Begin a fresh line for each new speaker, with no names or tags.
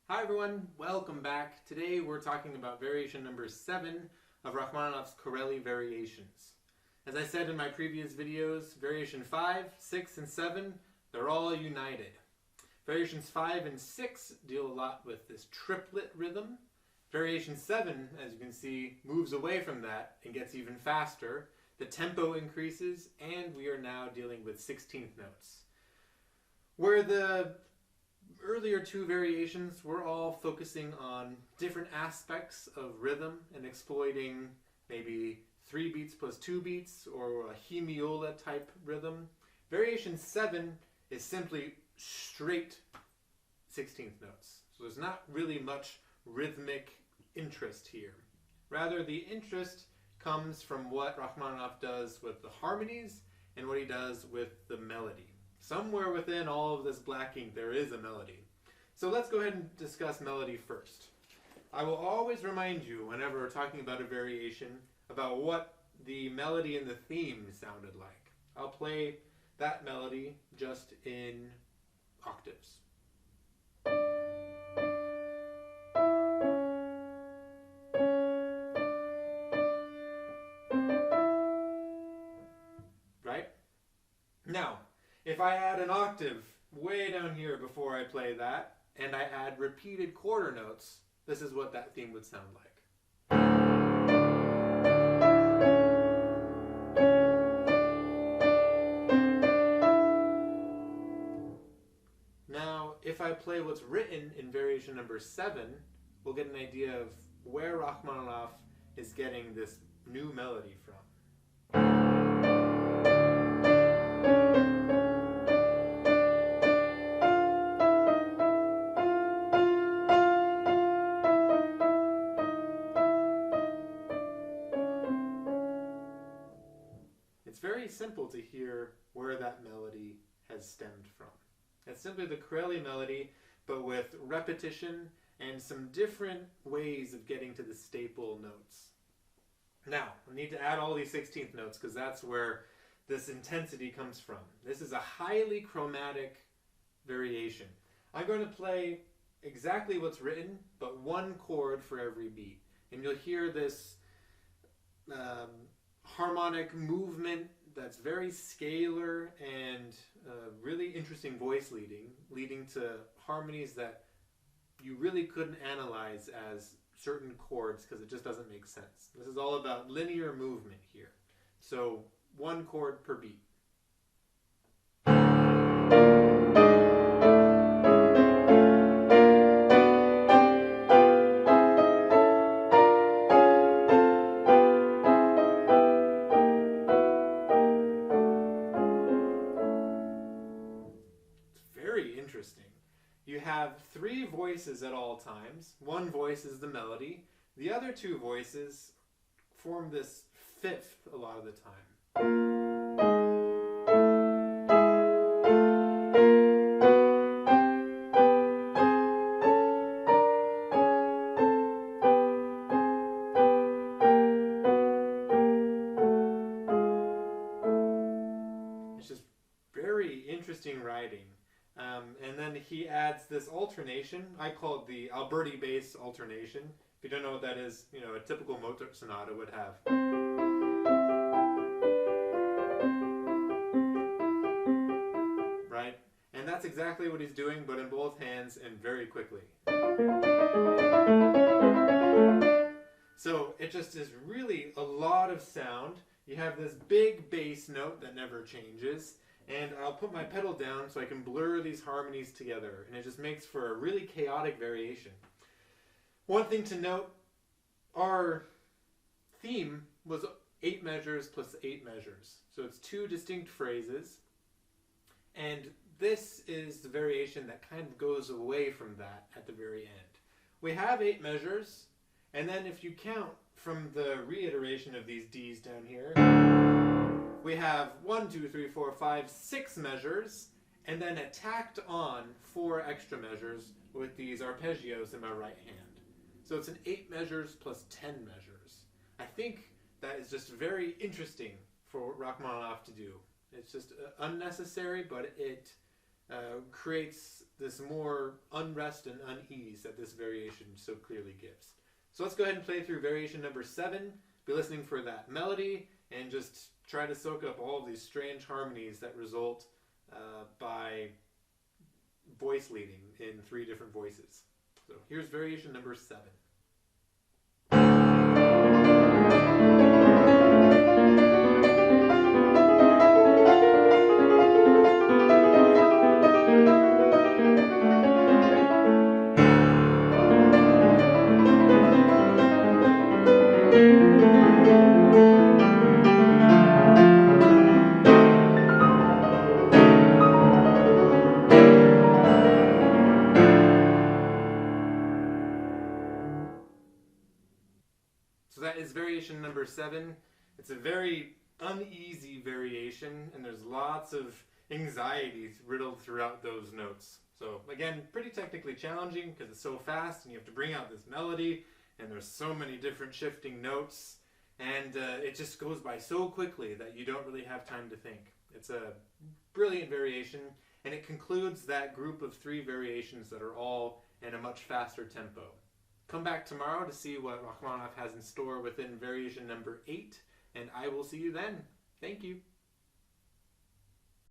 Hi everyone, welcome back. Today we're talking about variation number 7 of Rachmaninoff's Corelli variations. As I said in my previous videos, variation 5, 6, and 7, they're all united. Variations 5 and 6 deal a lot with this triplet rhythm. Variation 7, as you can see, moves away from that and gets even faster. The tempo increases, and we are now dealing with 16th notes. Where the earlier two variations were all focusing on different aspects of rhythm and exploiting maybe 3 beats plus 2 beats or a hemiola type rhythm. Variation 7 is simply straight 16th notes. So there's not really much rhythmic interest here. Rather, the interest comes from what Rachmaninoff does with the harmonies and what he does with the melody. Somewhere within all of this black ink there is a melody. So let's go ahead and discuss melody first. I will always remind you whenever we're talking about a variation about what the melody and the theme sounded like. I'll play that melody just in octaves. Right? Now, if I add an octave way down here before I play that, and I add repeated quarter notes, this is what that theme would sound like. Now, if I play what's written in variation number 7, we'll get an idea of where Rachmaninoff is getting this new melody from. It's very simple to hear where that melody has stemmed from. It's simply the Corelli melody, but with repetition and some different ways of getting to the staple notes. Now, I need to add all these 16th notes because that's where this intensity comes from. This is a highly chromatic variation. I'm going to play exactly what's written, but one chord for every beat. And you'll hear this harmonic movement that's very scalar and really interesting voice leading to harmonies that you really couldn't analyze as certain chords because it just doesn't make sense. This is all about linear movement here. So one chord per beat. Interesting. You have 3 voices at all times. One voice is the melody. The other 2 voices form this fifth a lot of the time. It's just very interesting writing. And then he adds this alternation. I call it the Alberti bass alternation. If you don't know what that is, a typical Mozart sonata would have. Right? And that's exactly what he's doing, but in both hands and very quickly. So it just is really a lot of sound. You have this big bass note that never changes. And I'll put my pedal down so I can blur these harmonies together, and it just makes for a really chaotic variation. One thing to note, our theme was 8 measures plus 8 measures. So it's 2 distinct phrases, and this is the variation that kind of goes away from that at the very end. We have 8 measures, and then if you count from the reiteration of these Ds down here, we have 1, 2, 3, 4, 5, 6 measures, and then a tacked on 4 extra measures with these arpeggios in my right hand. So it's an 8 measures plus 10 measures. I think that is just very interesting for Rachmaninoff to do. It's just unnecessary, but it creates this more unrest and unease that this variation so clearly gives. So let's go ahead and play through variation number 7. Be listening for that melody and just try to soak up all of these strange harmonies that result by voice leading in 3 different voices. So here's variation number 7. So that is variation number 7. It's a very uneasy variation, and there's lots of anxiety riddled throughout those notes. So again, pretty technically challenging because it's so fast and you have to bring out this melody, and there's so many different shifting notes, and it just goes by so quickly that you don't really have time to think. It's a brilliant variation, and it concludes that group of 3 variations that are all in a much faster tempo. Come back tomorrow to see what Rachmaninoff has in store within variation number 8, and I will see you then. Thank you.